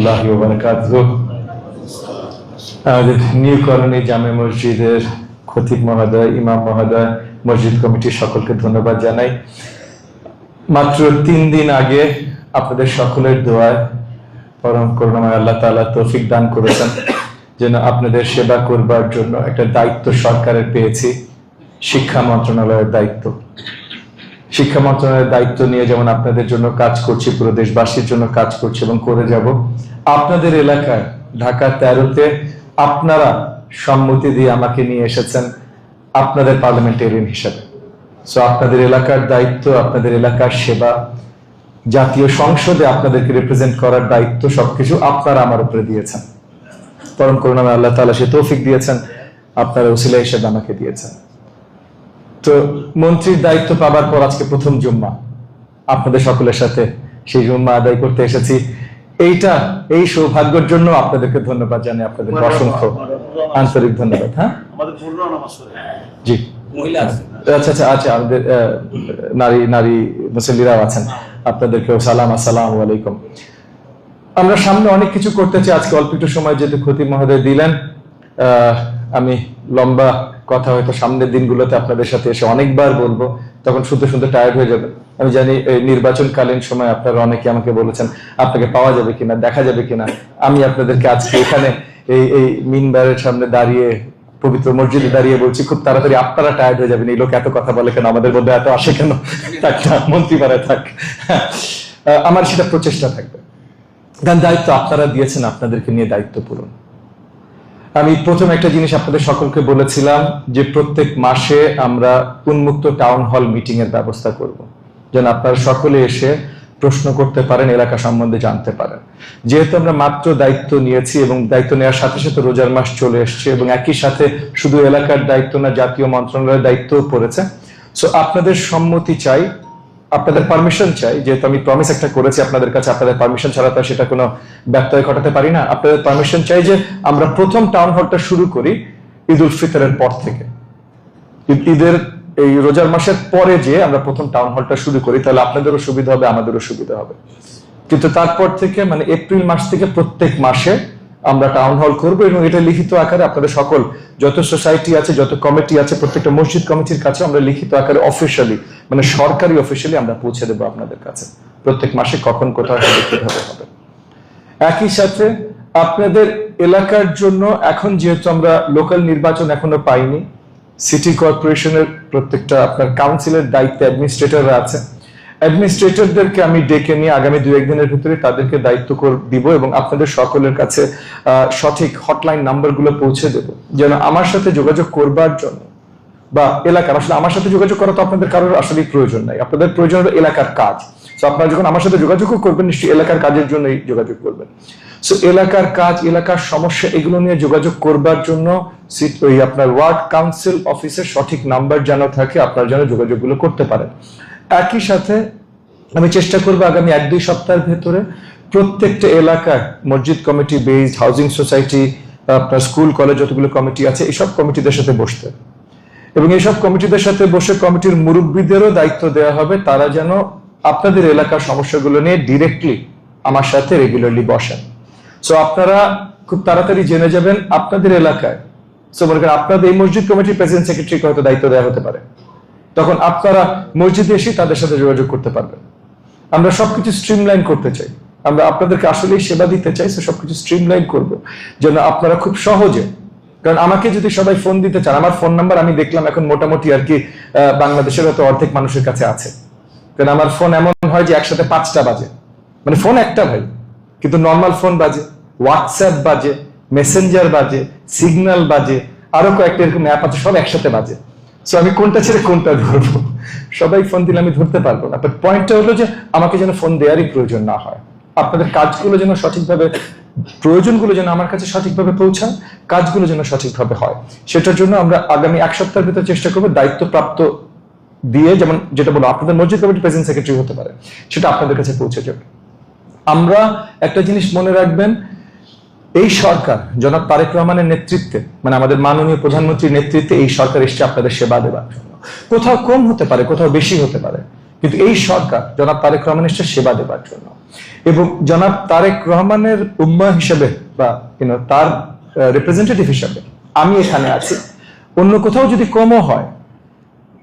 রহমতুল্লাহি ওয়া বারাকাতুহু। আমাদের নিউ কলোনি জামে মসজিদের খতিব মহোদয়, ইমাম মহোদয়, মসজিদ কমিটির সকলকে ধন্যবাদ জানাই। মাত্র 3 দিন আগে আপনাদের সকলের দোয়ায় পরম করুণাময় আল্লাহ তাআলা তৌফিক দান করেছেন যেন আপনাদের সেবা করবার জন্য একটা দায়িত্ব সরকারের পেয়েছি, শিক্ষা মন্ত্রণালয়ের দায়িত্ব। শিক্ষা মন্ত্রণালয়ের দায়িত্ব নিয়ে যেমন আপনাদের জন্য কাজ করছি, পুরো দেশবাসীর জন্য কাজ করছি এবং করে যাব। আপনাদের এলাকায় ঢাকা 13-তে আপনারা সম্মতি দিয়ে আমাকে নিয়ে এসেছেন আপনাদের পার্লামেন্টেরিয়ান হিসেবে। সো আপনাদের এলাকার দায়িত্ব, আপনাদের এলাকার সেবা, জাতীয় সংসদে আপনাদেরকে রিপ্রেজেন্ট করার দায়িত্ব সবকিছু আপনারা আমার উপরে দিয়েছেন। পরম করুণাময় আল্লাহ তাআলা সে তৌফিক দিয়েছেন, আপনারা ওসিলা হিসেবে আমাকে দিয়েছেন। তো মন্ত্রীর দায়িত্ব পাবার পর আজকে প্রথম জুম্মা আপনাদের সকলের সাথে সেই জুম্মা আদায় করতে এসেছি। এই সৌভাগ্যের জন্য আপনাদেরকে ধন্যবাদ জানাই, আপনাদের অসংখ্য আন্তরিক ধন্যবাদ। হ্যাঁ, জি, আচ্ছা, আমাদের নারী মুসল্লিরাও আছেন, আপনাদেরকেও সালাম, আসসালামু আলাইকুম। আমরা সামনে অনেক কিছু করতে চাই। আজকে অল্প একটু সময় যেহেতু খতিব মহোদয় দিলেন, আমি লম্বা কথা হয়তো সামনের দিনগুলোতে আপনাদের সাথে এসে অনেকবার বলবো, তখন শুনতে শুনতে টায়ার্ড হয়ে যাবে। আমি জানি এই নির্বাচনকালীন সময় আপনারা অনেকে আমাকে বলেছেন আপনাকে পাওয়া যাবে কিনা, দেখা যাবে কিনা। আমি আপনাদেরকে আজকে এখানে এই মিনবারের সামনে দাঁড়িয়ে, পবিত্র মসজিদে দাঁড়িয়ে বলছি খুব তাড়াতাড়ি আপনারা টায়ার্ড হয়ে যাবেন, এই লোক এত কথা বলে কেন, আমাদের মধ্যে এত আসে কেন, মন্ত্রী পাড়ায় থাক। আমার সেটা প্রচেষ্টা থাকবে, কারণ দায়িত্ব আপনারা দিয়েছেন, আপনাদেরকে নিয়ে দায়িত্ব পূরণ। আমি প্রথম একটা জিনিস আপনাদের সকলকে বলেছিলাম যে প্রত্যেক মাসে আমরা উন্মুক্ত টাউন হল মিটিং এর ব্যবস্থা করব, যেন আপনারা সকলে এসে প্রশ্ন করতে পারেন, এলাকা সম্বন্ধে জানতে পারেন। যেহেতু আমরা মাত্র দায়িত্ব নিয়েছি এবং দায়িত্ব নেওয়ার সাথে সাথে রোজার মাস চলে এসছে এবং একই সাথে শুধু এলাকার দায়িত্ব না, জাতীয় মন্ত্রণালয়ের দায়িত্বও পড়েছে। সো আপনাদের সম্মতি চাই, আপনাদের পারমিশন চাই। যেহেতু আমি প্রমিস একটা করেছি আপনাদের কাছে, আপনাদের পারমিশন ছাড়া তো সেটা কোনো ব্যত্যয় ঘটাতে পারি না। আপনাদের পারমিশন চাই যে আমরা প্রথম টাউন হলটা শুরু করি ঈদ উল ফিতরের পর থেকে। ঈদের এই রোজার মাসের পরে যে আমরা প্রথম টাউন হলটা শুরু করি, তাহলে আপনাদেরও সুবিধা হবে, আমাদেরও সুবিধা হবে। কিন্তু তারপর থেকে মানে এপ্রিল মাস থেকে প্রত্যেক মাসে আমরা টাউন হল করবো এবং এটা লিখিত আকারে আপনাদের সকল যত সোসাইটি আছে, যত কমিটি আছে, প্রত্যেকটা মসজিদ কমিটির কাছে আমরা লিখিত আকারে অফিসিয়ালি, মানে সরকারি অফিসিয়ালি আমরা পৌঁছে দেবো আপনাদের কাছে প্রত্যেক মাসে কখন কোথায় কিভাবে হবে। একই সাথে আপনাদের এলাকার জন্য এখন যেহেতু আমরা লোকাল নির্বাচন এখনো পাইনি, সিটি কর্পোরেশনের প্রত্যেকটা আপনার কাউন্সিলের দায়িত্বে অ্যাডমিনিস্ট্রেটররা আছে, অ্যাডমিনিস্ট্রেটরদেরকে আমি ডেকে নিয়ে আগামী 2-1 দিনের ভিতরে তাদেরকে দায়িত্ব দিব এবং আপনাদের সকলের কাছে সঠিক হটলাইন নাম্বারগুলো পৌঁছে দেব, যেন আমার সাথে যোগাযোগ করবার জন্য বা এলাকার, আসলে আমার সাথে যোগাযোগ করা তো আপনাদের কারোর আসলে প্রয়োজন নাই, আপনাদের প্রয়োজন হলো এলাকার কাজ। তো আপনারা যখন আমার সাথে যোগাযোগও করবেন, নিশ্চয়ই এলাকার কাজের জন্যই যোগাযোগ করবেন। সো এলাকার কাজ, এলাকার সমস্যা, এগুলো নিয়ে যোগাযোগ করবার জন্য ওই আপনার ওয়ার্ড কাউন্সিল অফিসের সঠিক নাম্বার যেন থাকে, আপনারা যেন যোগাযোগগুলো করতে পারেন। একই সাথে আমি চেষ্টা করবো আগামী 1-2 সপ্তাহের ভেতরে প্রত্যেকটা এলাকায় মসজিদ কমিটি বেসড, হাউজিং সোসাইটি, আপনার স্কুল কলেজ যতগুলো কমিটি আছে, এইসব কমিটিদের সাথে বসতে এবং এইসব কমিটিদের সাথে বসে কমিটির মুরব্বীদেরও দায়িত্ব দেওয়া হবে, তারা যেন আপনাদের এলাকার সমস্যাগুলো নিয়ে ডিরেক্টলি আমার সাথে রেগুলারলি বসেন। সো আপনারা খুব তাড়াতাড়ি জেনে যাবেন আপনাদের এলাকায়, সো মনে করেন আপনাদের এই মসজিদ কমিটির প্রেসিডেন্ট সেক্রেটারিকে হয়তো দায়িত্ব দেওয়া হতে পারে, তখন আপনারা মসজিদে এসে তাদের সাথে যোগাযোগ করতে পারবেন। আমরা সবকিছু স্ট্রিমলাইন করতে চাই, আমরা আপনাদেরকে আসলেই সেবা দিতে চাই, সবকিছু স্ট্রিমলাইন করবো যেন আপনারা খুব সহজে, কারণ আমাকে যদি সবাই ফোন দিতে চান, আমার ফোন নাম্বার আমি দেখলাম এখন মোটামুটি আর কি বাংলাদেশের হয়তো অর্ধেক মানুষের কাছে আছে, কারণ আমার ফোন এমন হয় যে একসাথে 5টা বাজে, মানে ফোন একটা ভাই, কিন্তু নর্মাল ফোন বাজে, হোয়াটসঅ্যাপ বাজে, মেসেঞ্জার বাজে, সিগন্যাল বাজে, আরো কয়েকটা এরকম অ্যাপ আছে, সব একসাথে বাজে। সো আমি কোনটা ছেড়ে কোনটা ধরবো, সবাই ফোন দিলে আমি ধরতে পারবো না। বাট পয়েন্টটা হলো যে আমাকে যেন ফোন দেওয়ারই প্রয়োজন না হয়, আপনাদের কাজগুলো যেন সঠিকভাবে, প্রয়োজনগুলো যেন আমার কাছে সঠিকভাবে পৌঁছায়, কাজগুলো যেন সঠিকভাবে হয়, সেটার জন্য আমরা আগামী 1 সপ্তাহের ভিতরে চেষ্টা করবো দায়িত্বপ্রাপ্ত দিয়ে, যেমন যেটা বলো আপনাদের মসজিদ কমিটি প্রেসিডেন্ট সেক্রেটারি হতে পারে, সেটা আপনাদের কাছে পৌঁছে যাবে। আমরা একটা জিনিস মনে রাখবেন, এই সরকার জনাব তারেক রহমানের নেতৃত্বে, মানে আমাদের মাননীয় প্রধানমন্ত্রীর নেতৃত্বে এই সরকার এসছে আপনাদের সেবা দেবার জন্য। কোথাও কম হতে পারে, কোথাও বেশি হতে পারে, কিন্তু এই সরকার জনাব তারেক রহমান এসছে সেবা দেবার জন্য। এবং জনাব তারেক রহমানের উম্মা হিসেবে বা তার রিপ্রেজেন্টেটিভ হিসেবে আমি এখানে আছি। অন্য কোথাও যদি কমও হয়,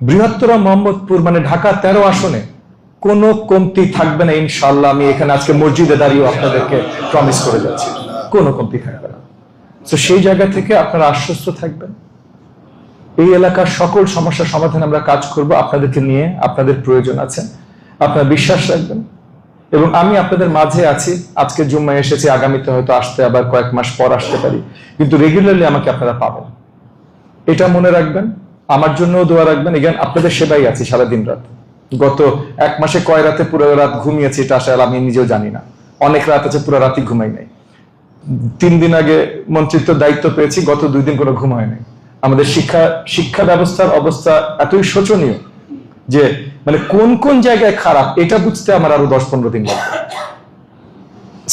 বৃহত্তর মোহাম্মদপুর মানে ঢাকা 13 আসনে কোনো কমতি থাকবে না ইনশাআল্লাহ। আমি এখানে আজকে মসজিদে দাঁড়িয়ে আপনাদেরকে প্রমিস করে যাচ্ছি, কোনো কমতি থাকবে না। তো সেই জায়গা থেকে আপনারা আশ্বস্ত থাকবেন, এই এলাকার সকল সমস্যার সমাধানে আমরা কাজ করব। আপনাদেরকে নিয়ে আপনাদের প্রয়োজন আছে, আপনারা বিশ্বাস রাখবেন। এবং আমি আপনাদের মাঝে আছি। আজকে জুম্মায় এসেছি, আগামীতে হয়তো আসতে আবার কয়েক মাস পর আসতে পারি, কিন্তু রেগুলারলি আমাকে আপনারা পাবেন, এটা মনে রাখবেন। আমার জন্যও দোয়া রাখবেন। এখানে আপনাদের সেবাই আছি সারাদিন রাত। গত 1 মাসে কয় রাতে পুরো রাত ঘুমিয়েছি এটা আসলে আমি নিজেও জানি না। অনেক রাত আছে পুরো রাতই ঘুমাই নাই। 3 দিন আগে মন্ত্রিত্ব দায়িত্ব পেয়েছি, গত 2 দিন কোনো ঘুম হয় নাই। আমাদের শিক্ষা ব্যবস্থার অবস্থা এতই শোচনীয় যে মানে কোন কোন জায়গায় খারাপ এটা বুঝতে আমার আরো 10-15 দিন লাগবে।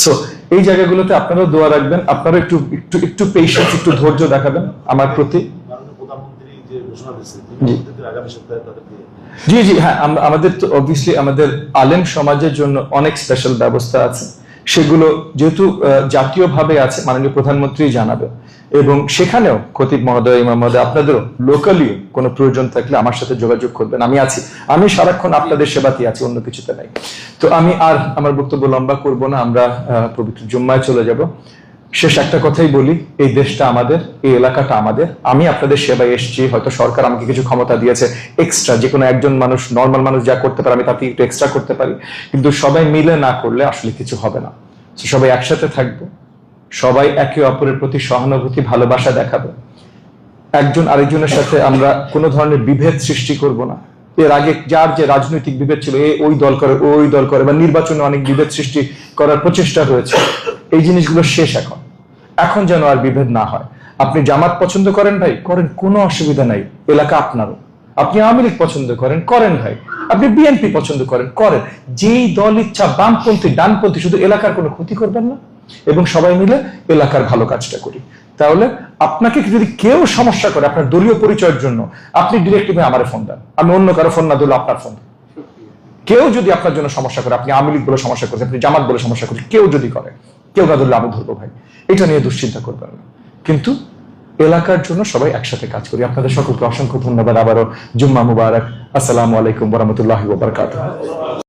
সো এই জায়গাগুলোতে আপনারাও দোয়া রাখবেন, আপনারা একটু একটু একটু পেশেন্স, একটু ধৈর্য দেখাবেন আমার প্রতি। জি জি হ্যাঁ, আমাদের তো অবভিয়াসলি আমাদের আলেম সমাজের জন্য অনেক স্পেশাল ব্যবস্থা আছে। সেগুলো যেহেতু জাতীয়ভাবে আছে, মাননীয় প্রধানমন্ত্রী জানাবে। এবং সেখানেও খতিব মহোদয়, ইমাম মহোদয়, আপনাদেরও লোকালিও কোনো প্রয়োজন থাকলে আমার সাথে যোগাযোগ করবেন। আমি আছি, আমি সারাক্ষণ আপনাদের সেবাতেই আছি, অন্য কিছুতে নাই। তো আমি আর আমার বক্তব্য লম্বা করব না, আমরা পবিত্র জুম্মায় চলে যাব। শেষ একটা কথাই বলি, এই দেশটা আমাদের, এই এলাকাটা আমাদের। আমি আপনাদের সেবায় এসেছি, হয়তো সরকার আমাকে কিছু ক্ষমতা দিয়েছে এক্সট্রা, যে কোনো একজন মানুষ, নর্মাল মানুষ যা করতে পারে আমি তাতে একটু এক্সট্রা করতে পারি, কিন্তু সবাই মিলে না করলে আসলে কিছু হবে না। সবাই একসাথে থাকবো, সবাই একে অপরের প্রতি সহানুভূতি, ভালোবাসা দেখাবো। একজন আরেকজনের সাথে আমরা কোনো ধরনের বিভেদ সৃষ্টি করব না। এর আগে যার যে রাজনৈতিক বিভেদ ছিল, ওই দল করে ওই দল করে, বা নির্বাচনে অনেক বিভেদ সৃষ্টি করার প্রচেষ্টা হয়েছে, এই জিনিসগুলো শেষ। এখন যেন আর বিভেদ না হয়। আপনি জামাত পছন্দ করেন ভাই, করেন, কোনো অসুবিধা নাই, এলাকা আপনারও। আপনি আওয়ামী লীগ পছন্দ করেন ভাই। আপনি বিএনপি পছন্দ করেন। যেই দল ইচ্ছা, বামপন্থী, ডানপন্থী, শুধু এলাকার কোনো ক্ষতি করবেন না এবং সবাই মিলে এলাকার ভালো কাজটা করি। তাহলে আপনাকে যদি কেউ সমস্যা করে আপনার দলীয় পরিচয়ের জন্য, আপনি ডিরেক্টলি আমারে ফোন দেন, আমি অন্য কারো ফোন না দিলে আপনার ফোন। কেউ যদি আপনার জন্য সমস্যা করে, আপনি আওয়ামী লীগ বলে সমস্যা করছেন, আপনি জামাত বলে সমস্যা করছেন, কেউ যদি করে, কেউ না ধরলে আমি ধরবো ভাই। এটা নিয়ে দুশ্চিন্তা করবেন না, কিন্তু এলাকার জন্য সবাই একসাথে কাজ করি। আপনাদের সকলকে অসংখ্য ধন্যবাদ। আবারও জুম্মা মুবারক। আসসালামু আলাইকুম ওয়া রাহমাতুল্লাহি ওয়া বারাকাতুহু।